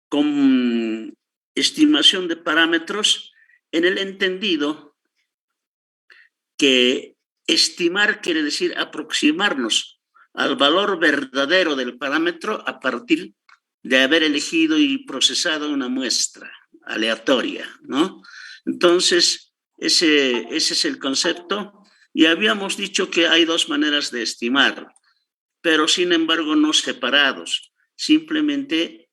con estimación de parámetros en el entendido que estimar quiere decir aproximarnos al valor verdadero del parámetro a partir de haber elegido y procesado una muestra aleatoria, ¿no? Entonces, ese es el concepto. Y habíamos dicho que hay dos maneras de estimar, pero sin embargo no separados, simplemente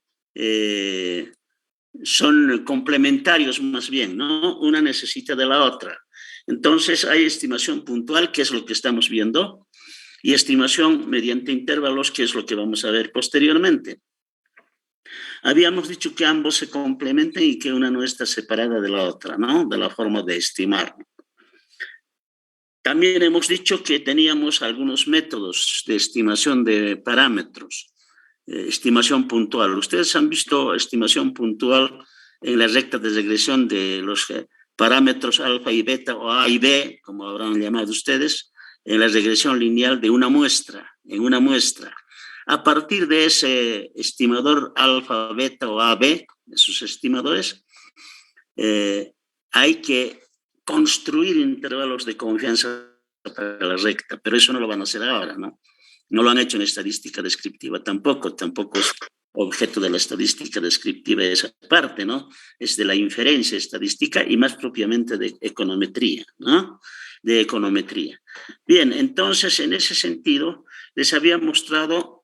son complementarios más bien, ¿no? Una necesita de la otra. Entonces hay estimación puntual, que es lo que estamos viendo, y estimación mediante intervalos, que es lo que vamos a ver posteriormente. Habíamos dicho que ambos se complementan y que una no está separada de la otra, ¿no? De la forma de estimar. También hemos dicho que teníamos algunos métodos de estimación de parámetros, estimación puntual. Ustedes han visto estimación puntual en la recta de regresión de los parámetros alfa y beta, o A y B, como habrán llamado ustedes, en la regresión lineal de una muestra, en una muestra. A partir de ese estimador alfa, beta o AB, esos estimadores, hay que construir intervalos de confianza para la recta, pero eso no lo van a hacer ahora, ¿no? No lo han hecho en estadística descriptiva tampoco es objeto de la estadística descriptiva esa parte, ¿no? Es de la inferencia estadística y más propiamente de econometría, ¿no? De econometría. Bien, entonces en ese sentido les había mostrado,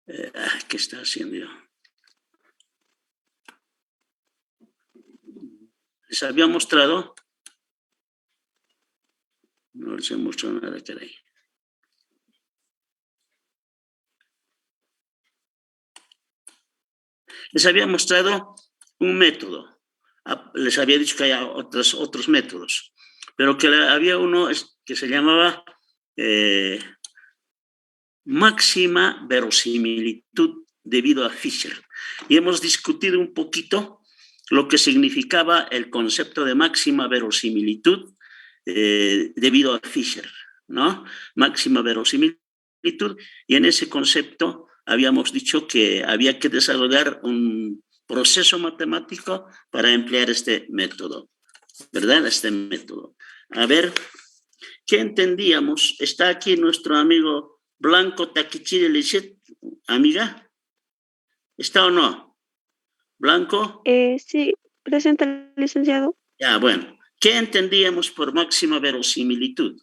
¿qué está haciendo yo? Les había mostrado, no les he mostrado nada, caray. Les había mostrado un método, les había dicho que hay otros métodos, pero que había uno que se llamaba máxima verosimilitud debido a Fisher. Y hemos discutido un poquito lo que significaba el concepto de máxima verosimilitud debido a Fisher, ¿no? Máxima verosimilitud, y en ese concepto habíamos dicho que había que desarrollar un proceso matemático para emplear este método, ¿verdad? Este método. A ver, ¿qué entendíamos? Está aquí nuestro amigo Blanco Taquichiri Licet, amiga. ¿Está o no? ¿Blanco? Sí, presente, licenciado. Ya, bueno. ¿Qué entendíamos por máxima verosimilitud?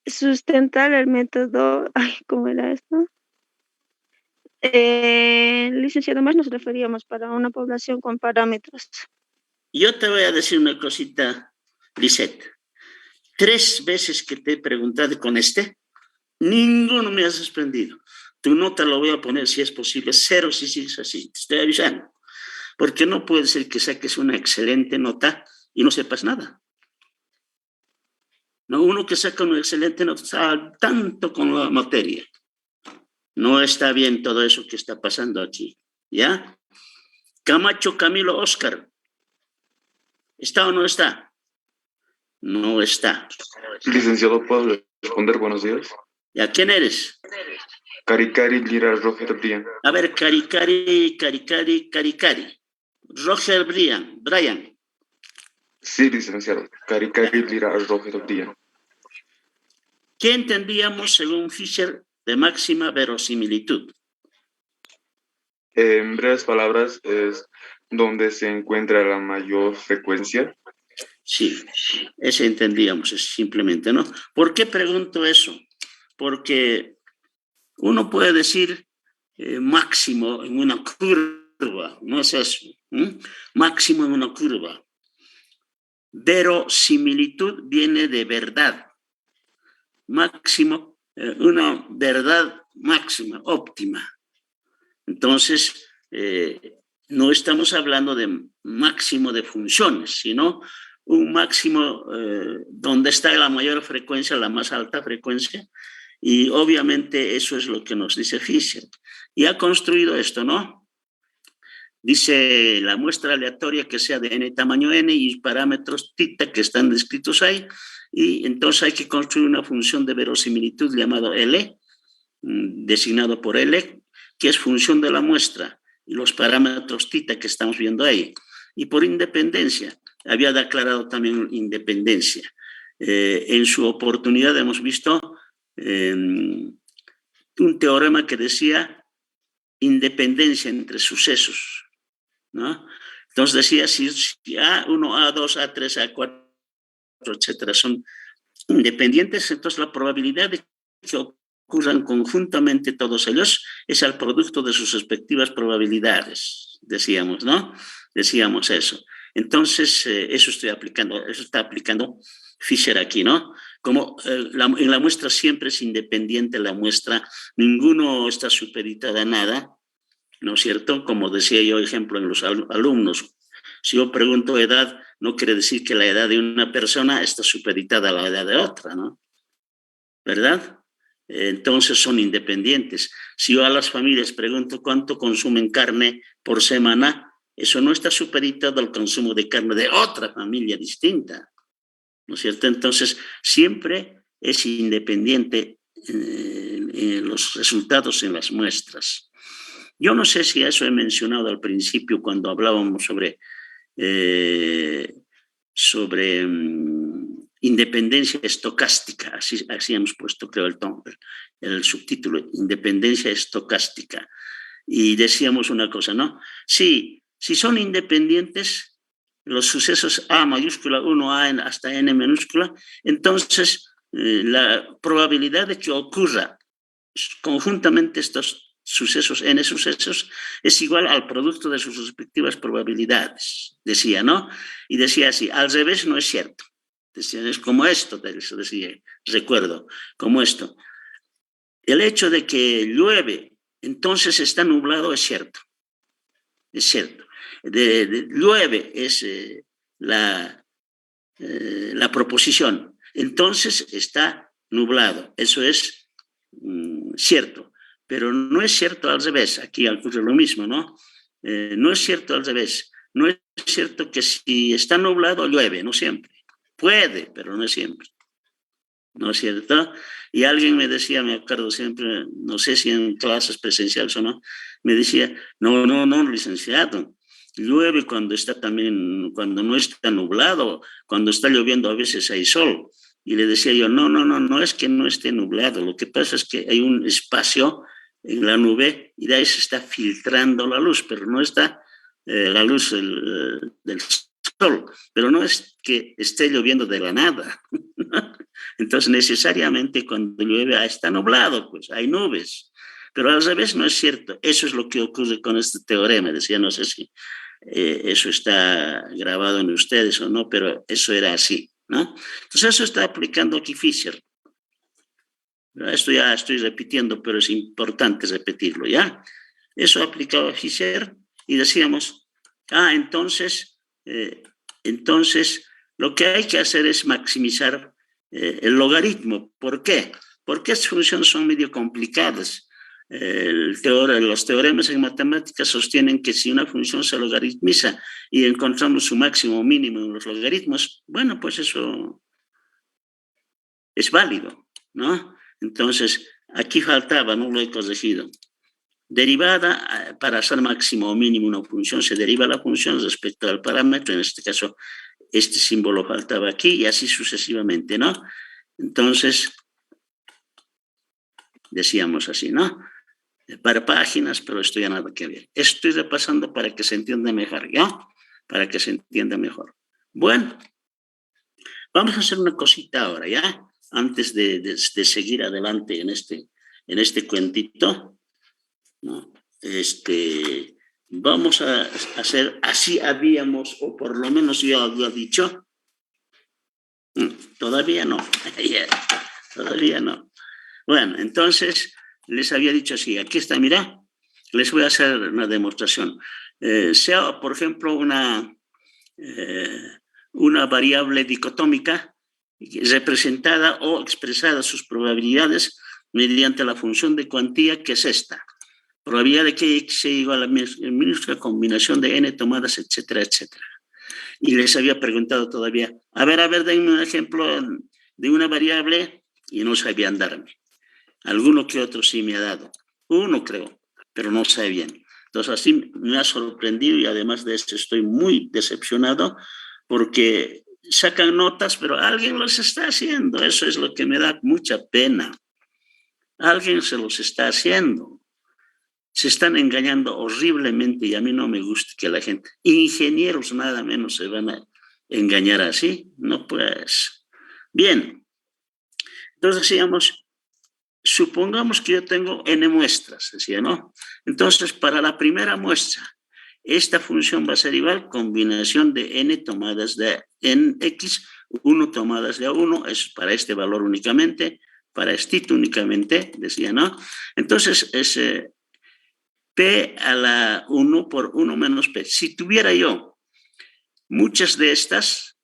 Sustentar el método. Ay, ¿cómo era esto? Licenciado, más nos referíamos para una población con parámetros. Yo te voy a decir una cosita, Lisette. 3 veces que te he preguntado con ninguno me has respondido. Tu nota lo voy a poner, si es posible, 0 si sigues así. Te estoy avisando. Porque no puede ser que saques una excelente nota y no sepas nada. No, uno que saca una excelente nota está al tanto con la materia. No está bien todo eso que está pasando aquí, ¿ya? Camacho Camilo Oscar, ¿está o no está? No está. Licenciado, ¿puedo responder? Buenos días. ¿Ya quién eres? Caricari Lira Roger Brian. A ver, Caricari. Roger Brian. Sí, licenciado. Caricari Lira Roger Brian. ¿Qué entendíamos según Fisher de máxima verosimilitud? En breves palabras, es donde se encuentra la mayor frecuencia. Sí, ese entendíamos, es simplemente, ¿no? ¿Por qué pregunto eso? Porque uno puede decir máximo en una curva, no es eso, máximo en una curva. Verosimilitud viene de verdad, máximo, una verdad máxima, óptima. Entonces, no estamos hablando de máximo de funciones, sino un máximo donde está la mayor frecuencia, la más alta frecuencia, y obviamente eso es lo que nos dice Fisher. Y ha construido esto, ¿no? Dice la muestra aleatoria que sea de n tamaño n y parámetros θ que están descritos ahí, y entonces hay que construir una función de verosimilitud llamado L, designado por L, que es función de la muestra y los parámetros θ que estamos viendo ahí. Y por independencia, había declarado también independencia. En su oportunidad hemos visto un teorema que decía independencia entre sucesos, ¿no? Entonces decía, si A1, A2, A3, A4, etcétera, son independientes, entonces la probabilidad de que ocurran conjuntamente todos ellos es el producto de sus respectivas probabilidades, decíamos, ¿no? Decíamos eso. Entonces, eso está aplicando Fisher aquí, ¿no? Como en la muestra siempre es independiente la muestra, ninguno está supeditado a nada, ¿no es cierto? Como decía yo, ejemplo, en los alumnos, si yo pregunto edad, no quiere decir que la edad de una persona está supeditada a la edad de otra, ¿no? ¿Verdad? Entonces son independientes. Si yo a las familias pregunto cuánto consumen carne por semana, eso no está supeditado al consumo de carne de otra familia distinta, ¿no es cierto? Entonces siempre es independiente los resultados en las muestras. Yo no sé si eso he mencionado al principio cuando hablábamos sobre independencia estocástica, así hemos puesto, creo, el subtítulo, independencia estocástica. Y decíamos una cosa, ¿no? Sí, si son independientes los sucesos A mayúscula, 1A hasta N minúscula, entonces la probabilidad de que ocurra conjuntamente estos sucesos, N sucesos, es igual al producto de sus respectivas probabilidades, decía, ¿no? Y decía así, al revés no es cierto. Decía, es como esto, decía, recuerdo, como esto. El hecho de que llueve, entonces está nublado, es cierto. Es cierto. Llueve es la proposición. Entonces está nublado. Eso es cierto. Pero no es cierto al revés. Aquí ocurre lo mismo, ¿no? No es cierto al revés. No es cierto que si está nublado, llueve, no siempre. Puede, pero no siempre. ¿No es cierto? Y alguien me decía, me acuerdo siempre, no sé si en clases presenciales o no, me decía, no, licenciado, llueve cuando no está nublado, cuando está lloviendo a veces hay sol. Y le decía yo, no es que no esté nublado, lo que pasa es que hay un espacio en la nube y de ahí se está filtrando la luz, pero no está la luz del sol, pero no es que esté lloviendo de la nada. Entonces, necesariamente cuando llueve está nublado, pues hay nubes. Pero al revés no es cierto. Eso es lo que ocurre con este teorema. Decía, no sé si eso está grabado en ustedes o no, pero eso era así, ¿no? Entonces, eso está aplicando aquí Fisher. Esto ya estoy repitiendo, pero es importante repetirlo, ¿ya? Eso aplicaba Fisher y decíamos, entonces lo que hay que hacer es maximizar el logaritmo. ¿Por qué? Porque estas funciones son medio complicadas. Los teoremas en matemáticas sostienen que si una función se logaritmiza y encontramos su máximo o mínimo en los logaritmos, bueno, pues eso es válido, ¿no? Entonces, aquí faltaba, no lo he corregido. Derivada, para hacer máximo o mínimo una función, se deriva la función respecto al parámetro, en este caso, este símbolo faltaba aquí y así sucesivamente, ¿no? Entonces, decíamos así, ¿no? Para páginas, pero esto ya nada que ver. Estoy repasando para que se entienda mejor, ¿ya? Para que se entienda mejor. Bueno, vamos a hacer una cosita ahora, ¿ya? Antes de seguir adelante en este cuentito, ¿no? Vamos a hacer, así habíamos, o por lo menos yo había dicho, todavía no, todavía no. Bueno, entonces les había dicho así, aquí está, mira, les voy a hacer una demostración. Sea, por ejemplo, una variable dicotómica representada o expresada sus probabilidades mediante la función de cuantía que es esta. Probabilidad de que X sea igual a la minúscula combinación de N tomadas, etcétera, etcétera. Y les había preguntado todavía, a ver, denme un ejemplo de una variable y no sabían darme. Alguno que otro sí me ha dado. Uno creo, pero no sé bien. Entonces así me ha sorprendido y además de eso estoy muy decepcionado porque sacan notas, pero alguien los está haciendo. Eso es lo que me da mucha pena. Alguien se los está haciendo. Se están engañando horriblemente y a mí no me gusta que la gente, ingenieros nada menos, se van a engañar así. No, pues. Bien, entonces decíamos, supongamos que yo tengo n muestras, decía, ¿no? Entonces, para la primera muestra, esta función va a ser igual combinación de n tomadas de n x, 1 tomadas de a1, es para este valor únicamente, para este únicamente, decía, ¿no? Entonces, es p a la 1 por 1 menos p. Si tuviera yo muchas de estas,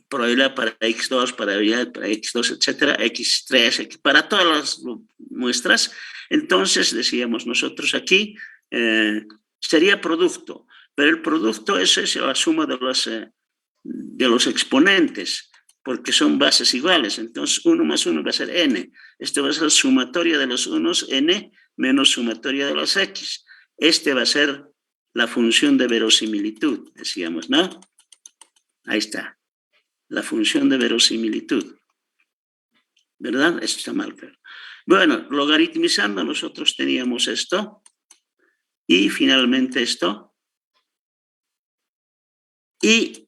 probabilidad para x2, probabilidad para x2, etcétera, x3, para todas las muestras, entonces decíamos nosotros aquí, sería producto, pero el producto es la suma de los exponentes, porque son bases iguales, entonces 1 más 1 va a ser n, esto va a ser sumatoria de los unos, n, menos sumatoria de los x, este va a ser la función de verosimilitud, decíamos, ¿no? Ahí está. La función de verosimilitud, ¿verdad? Esto está mal, pero... Bueno, logaritmizando nosotros teníamos esto y finalmente esto. Y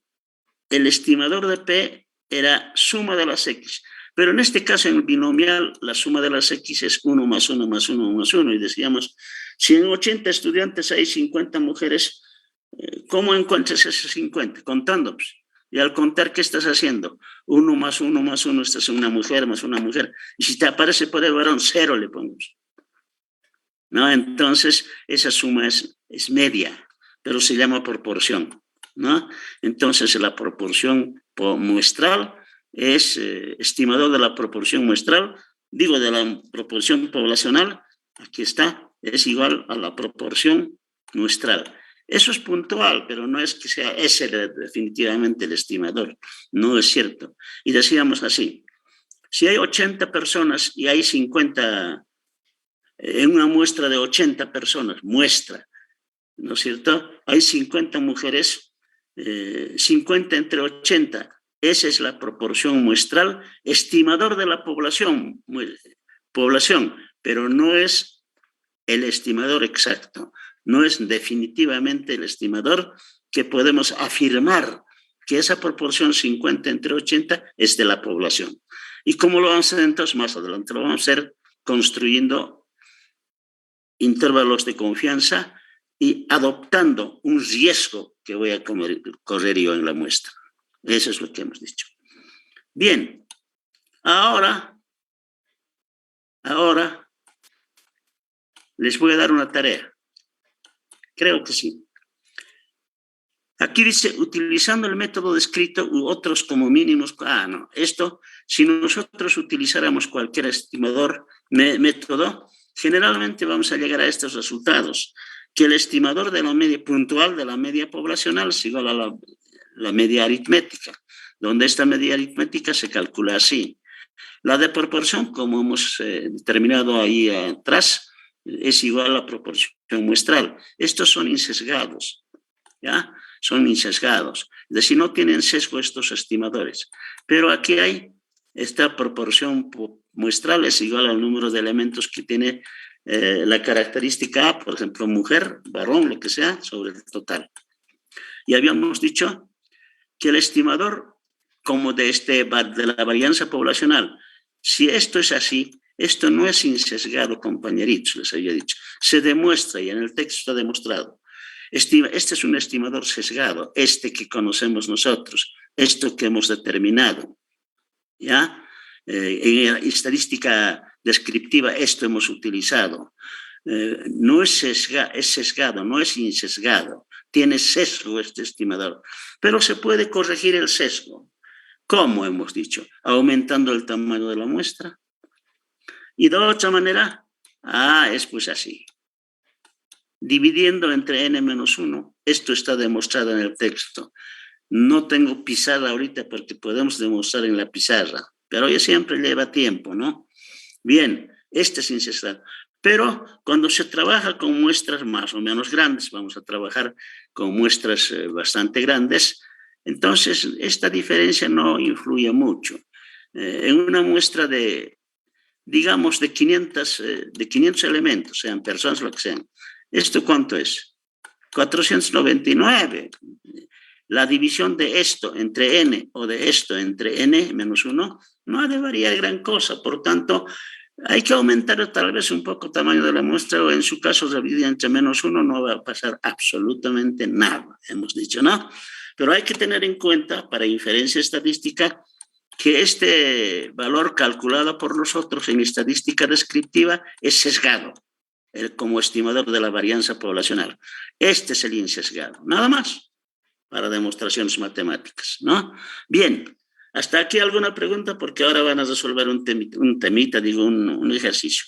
el estimador de P era suma de las X. Pero en este caso, en el binomial, la suma de las X es 1 más 1 más 1 más 1. Y decíamos, si en 80 estudiantes hay 50 mujeres, ¿cómo encuentras esos 50? Contando, pues. Y al contar, ¿qué estás haciendo? 1 más 1 más 1, esta es una mujer más una mujer. Y si te aparece por el varón, 0 le ponemos. ¿No? Entonces, esa suma es media, pero se llama proporción, ¿no? Entonces, la proporción muestral es estimador de la proporción muestral, digo de la proporción poblacional, aquí está, es igual a la proporción muestral. Eso es puntual, pero no es que sea ese definitivamente el estimador, no es cierto. Y decíamos así, si hay 80 personas y hay 50, en una muestra de 80 personas, muestra, ¿no es cierto? Hay 50 mujeres, 50 entre 80, esa es la proporción muestral, estimador de la población, pero no es el estimador exacto. No es definitivamente el estimador que podemos afirmar que esa proporción 50 entre 80 es de la población. ¿Y cómo lo vamos a hacer entonces? Más adelante lo vamos a hacer construyendo intervalos de confianza y adoptando un riesgo que voy a correr yo en la muestra. Eso es lo que hemos dicho. Bien, ahora les voy a dar una tarea. Creo que sí. Aquí dice, utilizando el método descrito u otros como mínimos. No, esto, si nosotros utilizáramos cualquier estimador método, generalmente vamos a llegar a estos resultados, que el estimador de la media puntual de la media poblacional es igual a la media aritmética, donde esta media aritmética se calcula así. La de proporción, como hemos determinado ahí atrás, es igual a la proporción muestral. Estos son insesgados, ¿ya? Son insesgados. Es decir, no tienen sesgo estos estimadores. Pero aquí hay esta proporción muestral es igual al número de elementos que tiene la característica A, por ejemplo, mujer, varón, lo que sea, sobre el total. Y habíamos dicho que el estimador, como de la varianza poblacional, si esto es así, esto no es insesgado, compañeritos, les había dicho. Se demuestra, y en el texto está demostrado. Este es un estimador sesgado, este que conocemos nosotros, esto que hemos determinado. ¿Ya? En estadística descriptiva esto hemos utilizado. No es sesgado, no es insesgado. Tiene sesgo este estimador, pero se puede corregir el sesgo. ¿Cómo hemos dicho? Aumentando el tamaño de la muestra. Y de otra manera, es pues así. Dividiendo entre n menos 1, esto está demostrado en el texto. No tengo pizarra ahorita porque podemos demostrar en la pizarra, pero ya siempre lleva tiempo, ¿no? Bien, este es incestual. Pero cuando se trabaja con muestras más o menos grandes, vamos a trabajar con muestras bastante grandes, entonces esta diferencia no influye mucho. En una muestra de, digamos, de 500 elementos, sean personas, lo que sean, ¿esto cuánto es? 499. La división de esto entre n o de esto entre n menos 1 no ha de variar gran cosa, por tanto, hay que aumentar tal vez un poco el tamaño de la muestra o en su caso dividir entre menos 1 no va a pasar absolutamente nada, hemos dicho, ¿no? Pero hay que tener en cuenta para inferencia estadística que este valor calculado por nosotros en estadística descriptiva es sesgado como estimador de la varianza poblacional. Este es el insesgado, nada más para demostraciones matemáticas, ¿no? Bien, hasta aquí alguna pregunta porque ahora van a resolver un temita, digo, un ejercicio.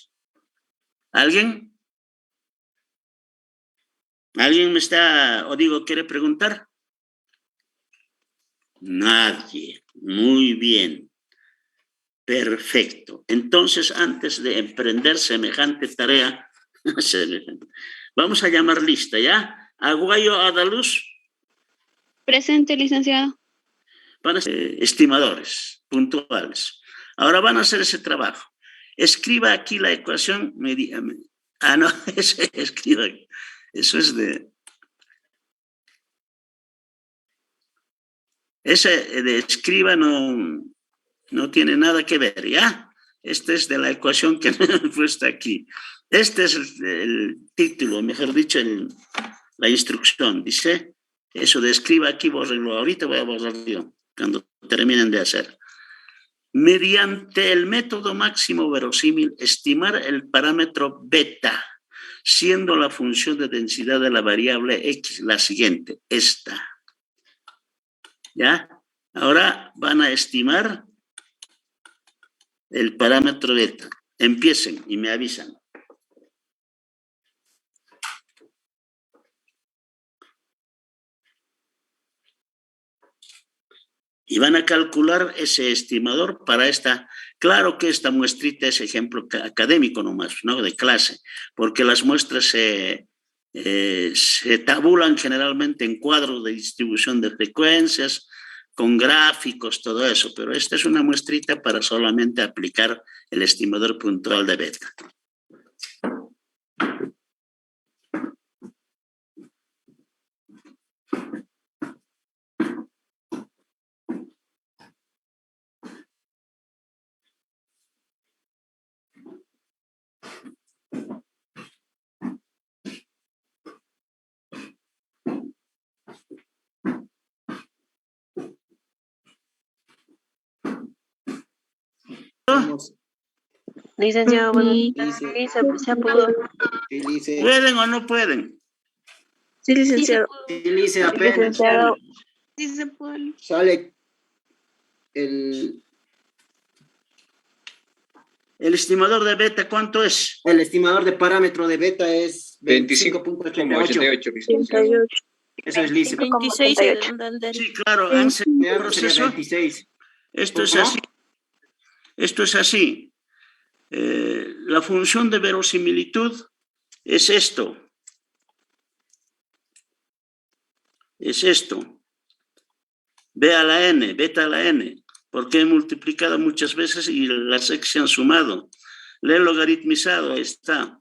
¿Alguien? ¿Alguien me está, o digo, quiere preguntar? Nadie. Muy bien. Perfecto. Entonces, antes de emprender semejante tarea, vamos a llamar lista, ¿ya? Aguayo Adaluz. Presente, licenciado. Van a ser estimadores puntuales. Ahora van a hacer ese trabajo. Escriba aquí la ecuación. No, escriba. Eso es de... Ese de escriba no tiene nada que ver, ¿ya? Este es de la ecuación que me he puesto aquí. Este es el título, mejor dicho, la instrucción. Dice, eso de escriba aquí, bórrenlo. Ahorita voy a borrarlo yo, cuando terminen de hacer. Mediante el método máximo verosímil, estimar el parámetro beta, siendo la función de densidad de la variable X la siguiente, esta. ¿Ya? Ahora van a estimar el parámetro beta. Empiecen y me avisan. Y van a calcular ese estimador para esta. Claro que esta muestrita es ejemplo académico nomás, ¿no? De clase, porque las muestras se tabulan generalmente en cuadros de distribución de frecuencias, con gráficos, todo eso, pero esta es una muestrita para solamente aplicar el estimador puntual de beta. Licenciado, se pudo. ¿Pueden o no pueden? Sí, licenciado. Lice, apenas Licenciado. Sí, se puede. sale el ¿El estimador de beta cuánto es? estimador de parámetro de beta es 25.88. 38. Eso es Lice. 26. Sí, claro, han seguido el Sería proceso. 26. Esto es ¿Cómo? así. Esto es así. La función de verosimilitud es esto. Es esto. B a la n, beta a la n, porque he multiplicado muchas veces y las x se han sumado. Le he logaritmizado, ahí está.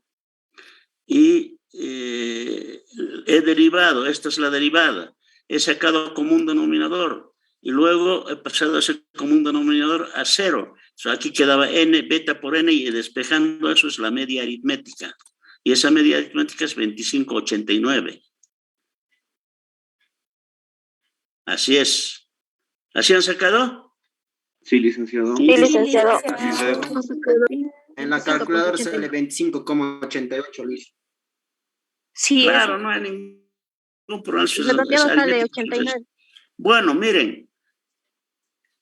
Y he derivado, esta es la derivada. He sacado común denominador y luego he pasado ese común denominador a 0. O sea, aquí quedaba n, beta por n, y despejando eso es la media aritmética. Y esa media aritmética es 25,89. Así es. ¿Así han sacado? Sí, licenciado. Sí, licenciado. En la calculadora sale 25.88, Lice. Sí, Claro, no hay ningún problema. redondeado sale 89. Bueno, miren,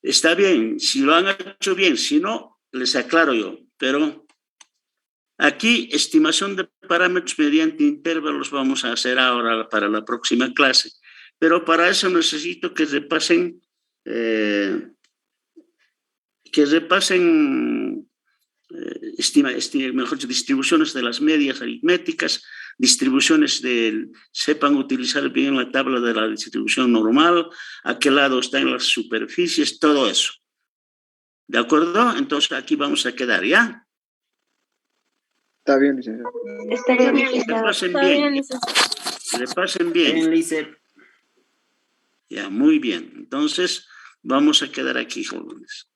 está bien, si lo han hecho bien, si no, les aclaro yo, pero aquí estimación de parámetros mediante intervalos vamos a hacer ahora para la próxima clase, Pero para eso necesito que repasen, mejor dicho, distribuciones de las medias aritméticas, distribuciones sepan utilizar bien la tabla de la distribución normal, a qué lado están las superficies, todo eso. ¿De acuerdo? Entonces aquí vamos a quedar, ¿ya? Está bien, licenciado. Está bien, licenciado. Repasen Está bien. bien, licenciado. Repasen bien. Bien, Lice. Ya, muy bien. Entonces, vamos a quedar aquí, jóvenes.